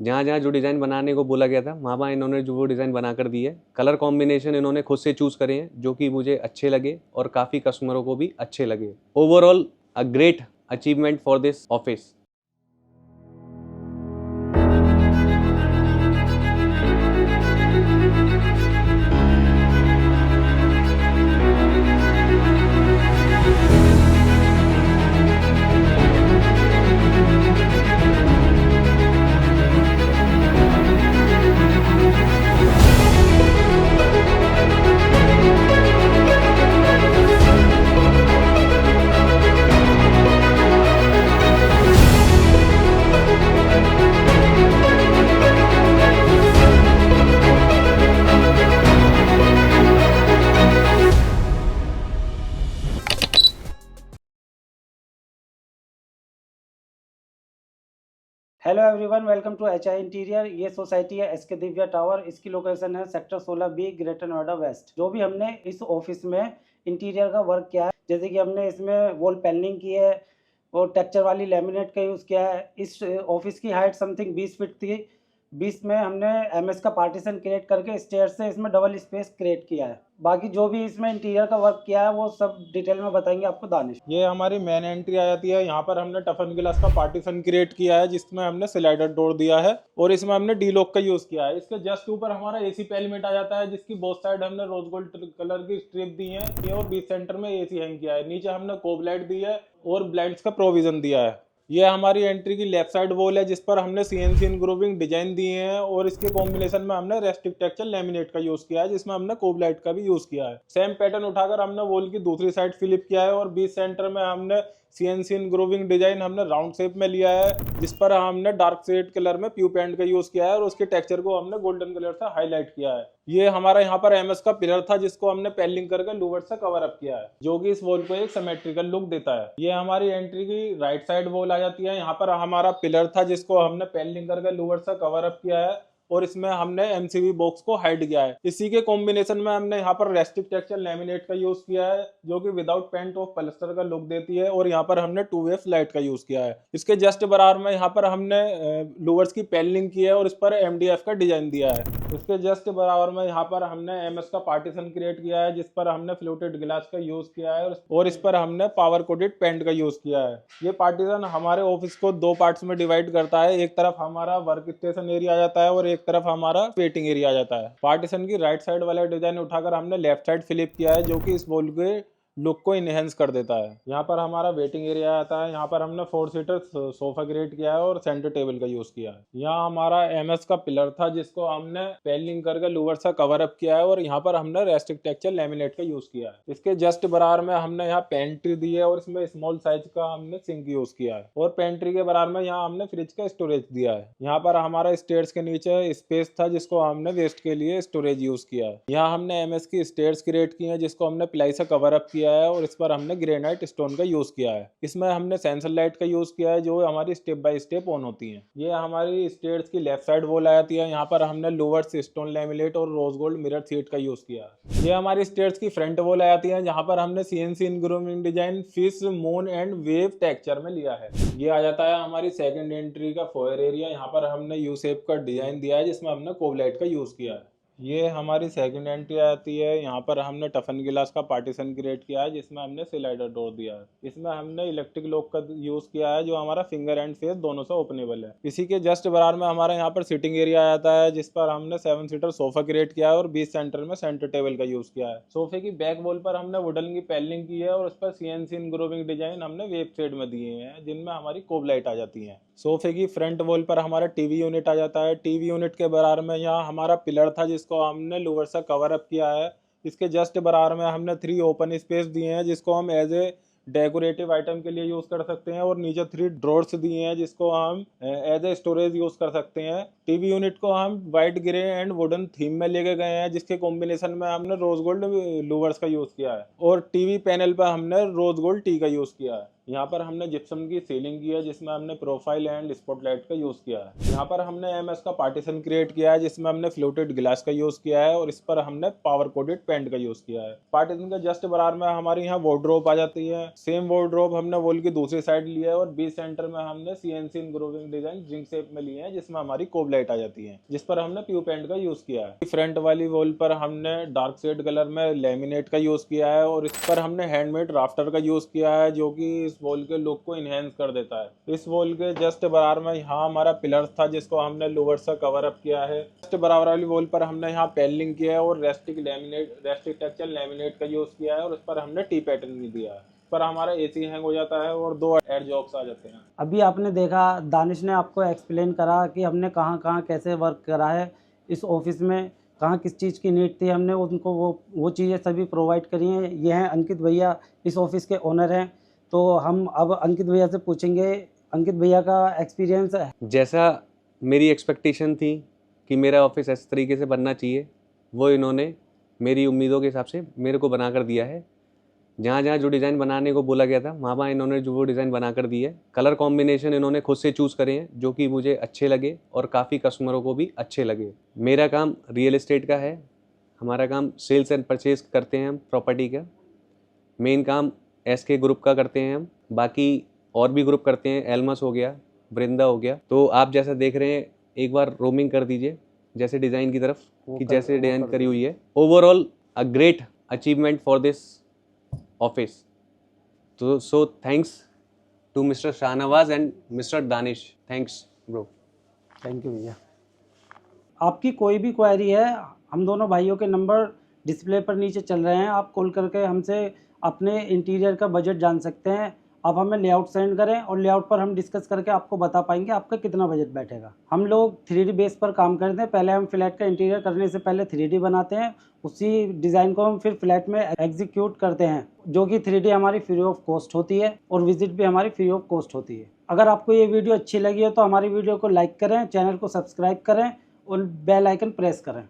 जहाँ जहाँ जो डिज़ाइन बनाने को बोला गया था वहाँ वहाँ इन्होंने जो वो डिज़ाइन बना कर दी है। कलर कॉम्बिनेशन इन्होंने खुद से चूज़ करे हैं जो कि मुझे अच्छे लगे और काफ़ी कस्टमरों को भी अच्छे लगे। Overall a great achievement for this office. Hello everyone, welcome to HI interior. ये सोसाइटी है एसके दिव्या टावर। इसकी लोकेशन है sector 16B, greater Noida west. जो भी हमने इस ऑफिस में इंटीरियर का वर्क किया है, जैसे कि हमने इसमें वॉल पैनलिंग की है और टेक्सचर वाली लेमिनेट का यूज़ किया है। इस ऑफिस की हाइट समथिंग 20 फीट थी। 20 में हमने एमएस का पार्टीशन क्रिएट करके स्टेयर से इसमें डबल स्पेस क्रिएट किया है। बाकी जो भी इसमें इंटीरियर का वर्क किया है वो सब डिटेल में बताएंगे आपको दानिश। ये हमारी मेन एंट्री आ जाती है। यहाँ पर हमने टफन ग्लास का पार्टीशन क्रिएट किया है जिसमें हमने स्लाइडर डोर दिया है और इसमें हमने डी लॉक का यूज किया है। इसके जस्ट ऊपर हमारा एसी पेलीमेंट आ जाता है जिसकी बोथ साइड हमने रोज गोल्ड कलर की स्ट्रिप दी है ये और बीच सेंटर में एसी हैंग किया है। नीचे हमने कोब लाइट दी है और ब्लाइंड्स का प्रोविजन दिया है। ये हमारी एंट्री की लेफ्ट साइड वॉल है जिस पर हमने सीएनसी इनग्रोविंग डिजाइन दिए हैं और इसके कॉम्बिनेशन में हमने रेस्टिक टेक्सचर लेमिनेट का यूज किया है जिसमें हमने कोब लाइट का भी यूज किया है। सेम पैटर्न उठाकर हमने वॉल की दूसरी साइड फिलिप किया है और बीच सेंटर में हमने सीएनसी इनग्रोविंग डिजाइन हमने राउंड शेप में लिया है जिस पर हमने डार्क शेड कलर में प्यू पेंट का यूज किया है और उसके टेक्सचर को हमने गोल्डन कलर से हाईलाइट किया है। ये हमारा यहाँ पर एमएस का पिलर था जिसको हमने पैलिंग करके लूवर से कवर अप किया है जो कि इस वॉल को एक सिमेट्रिकल लुक देता है। ये हमारी एंट्री की राइट साइड वॉल आ जाती है। यहाँ पर हमारा पिलर था जिसको हमने पैलिंग करके लूवर से कवर अप किया है और इसमें हमने एमसीबी बॉक्स को हाइड किया है। इसी के कॉम्बिनेशन में हमने यहाँ पर रेस्टिक टेक्सचर लेमिनेट का यूज किया है जो कि विदाउट पेंट ऑफ पलस्टर का लुक देती है और यहाँ पर हमने 2 वे लाइट का यूज किया है। इसके जस्ट बराबर में यहाँ पर हमने लूवर्स की पैनलिंग की है और इस पर एमडीएफ का डिजाइन दिया है। इसके जस्ट बराबर में यहाँ पर हमने एमएस का पार्टीशन क्रिएट किया है जिस पर हमने फ्लोटेड ग्लास का यूज किया है और इस पर हमने पावर कोटेड पेंट का यूज किया है। ये पार्टीशन हमारे ऑफिस को 2 पार्ट्स में डिवाइड करता है। एक तरफ हमारा वर्क स्टेशन एरिया आ जाता है और एक तरफ हमारा वेटिंग एरिया आ जाता है। पार्टीशन की राइट साइड वाला डिजाइन उठाकर हमने लेफ्ट साइड फ्लिप किया है जो कि इस वॉल के लुक को इनहेंस कर देता है। यहाँ पर हमारा वेटिंग एरिया आता है। यहाँ पर हमने 4 सीटर सोफा क्रिएट किया है और सेंटर टेबल का यूज किया है। यहाँ हमारा एमएस का पिलर था जिसको हमने पैनलिंग करके लूवर से कवर अप किया है और यहाँ पर हमने रेस्टिक टेक्सचर लेमिनेट का यूज किया है। इसके जस्ट बराबर में हमने यहाँ पेंट्री दी है और इसमें स्मॉल साइज का हमने सिंक यूज किया है और पेंट्री के बराबर में यहाँ हमने फ्रिज का स्टोरेज दिया है। यहाँ पर हमारा स्टेयर्स के नीचे स्पेस था जिसको हमने वेस्ट के लिए स्टोरेज यूज किया है। यहाँ हमने एमएस की स्टेयर्स क्रिएट की है जिसको हमने प्लाई से कवर अप किया है और इस पर हमने ग्रेनाइट स्टोन का यूज किया है। इसमें हमने सेंसर लाइट का यूज किया है जो हमारी स्टेप बाय स्टेप ऑन होती है। ये हमारी स्टेयर्स की लेफ्ट साइड वॉल आ जाती है। यहाँ पर हमने लोवर्स स्टोन लेमिनेट और रोज गोल्ड मिरर सीट का यूज किया है। ये हमारी स्टेयर्स की फ्रंट वॉल आ जाती है जहाँ पर हमने CNC engraving design fish moon and wave texture में लिया है। ये आ जाता है हमारी सेकंड एंट्री का फोयर एरिया। यहाँ पर हमने यू शेप का डिजाइन दिया है जिसमें हमने कोब लाइट का यूज किया है। ये हमारी सेकंड एंट्री आती है। यहाँ पर हमने टफन गिलास का पार्टीशन क्रिएट किया है जिसमें हमने स्लाइडर डोर दिया है। इसमें हमने इलेक्ट्रिक लॉक का यूज किया है जो हमारा फिंगर एंड फेस दोनों से ओपनेबल है। इसी के जस्ट बराबर में हमारा यहाँ पर सिटिंग एरिया आता है जिस पर हमने 7 सीटर सोफा क्रिएट किया है और बीच सेंटर में सेंटर टेबल का यूज किया है। सोफे की बैक वॉल पर हमने वुडन की पैनलिंग की है और उस पर सीएनसी इनग्रोविंग डिजाइन हमने वेब शेड में दिए हैं जिनमें हमारी कोब लाइट आ जाती है। सोफे की फ्रंट वॉल पर हमारा टीवी यूनिट आ जाता है। टीवी यूनिट के बराबर में यहाँ हमारा पिलर था जिसको हमने लोअर से कवर अप किया है। इसके जस्ट बराबर में हमने 3 ओपन स्पेस दिए हैं जिसको हम एज ए डेकोरेटिव आइटम के लिए यूज कर सकते हैं और नीचे 3 ड्रॉर्स दिए हैं जिसको हम एज ए स्टोरेज यूज कर सकते हैं। टीवी यूनिट को हम white grey and wooden theme में लेके गए हैं जिसके कॉम्बिनेशन में हमने रोज गोल्ड लूवर्स का यूज किया है और टीवी पैनल पर हमने रोज गोल्ड टी का यूज किया है। यहाँ पर हमने जिप्सम की सीलिंग की है जिसमें हमने प्रोफाइल एंड स्पॉटलाइट का यूज़ किया है। यहाँ पर हमने एमएस का पार्टीशन क्रिएट किया है जिसमें हमने फ्लोटेड ग्लास का यूज़ किया है और इस पर हमने पावर कोटेड पेंट का यूज़ किया है। पार्टीशन के जस्ट बराबर में हमारे यहाँ वार्डरोब आ जाती है। सेम वार्डरोब हमने वॉल की दूसरी साइड लिया है और बीच सेंटर में हमने सीएनसी इंग्रोविंग डिजाइन रिंग शेप में लिए हैं जिसमें हमारी कोब लाइट आ जाती है जिस पर हमने प्यू पेंट का यूज़ किया है। फ्रंट वाली वॉल पर हमने डार्क शेड कलर में लेमिनेट का यूज़ किया है और इस पर हमने हैंडमेड राफ्टर का यूज़ किया है जो कि इस वॉल के लुक को इनहेंस कर देता है। इस वॉल के जस्ट बराबर में यहाँ हमारा पिलर था जिसको हमने लोअर से कवर अप किया है। जस्ट बराबर वाली वॉल पर हमने यहाँ पैनलिंग किया है और रेस्टिक टेक्सचर लेमिनेट का यूज़ किया है और उस पर हमने टी पैटर्न भी दिया है। पर हमारा एसी हैंग हो जाता है और 2 एयर जॉक्स आ जाते हैं। अभी आपने देखा, दानिश ने आपको एक्सप्लेन करा कि हमने कहाँ कहाँ कैसे वर्क करा है इस ऑफिस में, कहाँ किस चीज़ की नीड थी, हमने उनको वो चीज़ें सभी प्रोवाइड करी हैं। ये हैं अंकित भैया, इस ऑफिस के ओनर हैं। तो हम अब अंकित भैया से पूछेंगे, अंकित भैया का एक्सपीरियंस है। जैसा मेरी एक्सपेक्टेशन थी कि मेरा ऑफिस इस तरीके से बनना चाहिए, वो इन्होंने मेरी उम्मीदों के हिसाब से मेरे को बना कर दिया है। जहाँ जहाँ जो डिज़ाइन बनाने को बोला गया था वहाँ इन्होंने जो वो डिज़ाइन बना कर दी है। कलर कॉम्बिनेशन इन्होंने खुद से चूज़ करे हैं जो कि मुझे अच्छे लगे और काफ़ी कस्टमरों को भी अच्छे लगे। मेरा काम रियल एस्टेट का है, हमारा काम सेल्स एंड परचेज करते हैं हम प्रॉपर्टी का। मेन काम एसके ग्रुप का करते हैं हम, बाकी और भी ग्रुप करते हैं, एल्मस हो गया, बृंदा हो गया। तो आप जैसा देख रहे हैं एक बार रोमिंग कर दीजिए जैसे डिज़ाइन की तरफ कि जैसे डिज़ाइन करी हुई है। Overall a great achievement for this office. तो so thanks to mister Shahnawaz and mister Danish. Thanks bro. Thank you भैया। आपकी कोई भी क्वेरी है, हम दोनों भाइयों के नंबर डिस्प्ले पर नीचे चल रहे हैं, आप कॉल करके हमसे अपने इंटीरियर का बजट जान सकते हैं। आप हमें लेआउट सेंड करें और लेआउट पर हम डिस्कस करके आपको बता पाएंगे आपका कितना बजट बैठेगा। हम लोग 3D बेस पर काम करते हैं। पहले हम फ्लैट का इंटीरियर करने से पहले 3D बनाते हैं, उसी डिज़ाइन को हम फिर फ्लैट में एग्जीक्यूट करते हैं, जो कि 3D हमारी फ्री ऑफ कॉस्ट होती है और विजिट भी हमारी फ्री ऑफ कॉस्ट होती है। अगर आपको ये वीडियो अच्छी लगी हो तो हमारी वीडियो को लाइक करें, चैनल को सब्सक्राइब करें और बेल आइकन प्रेस करें।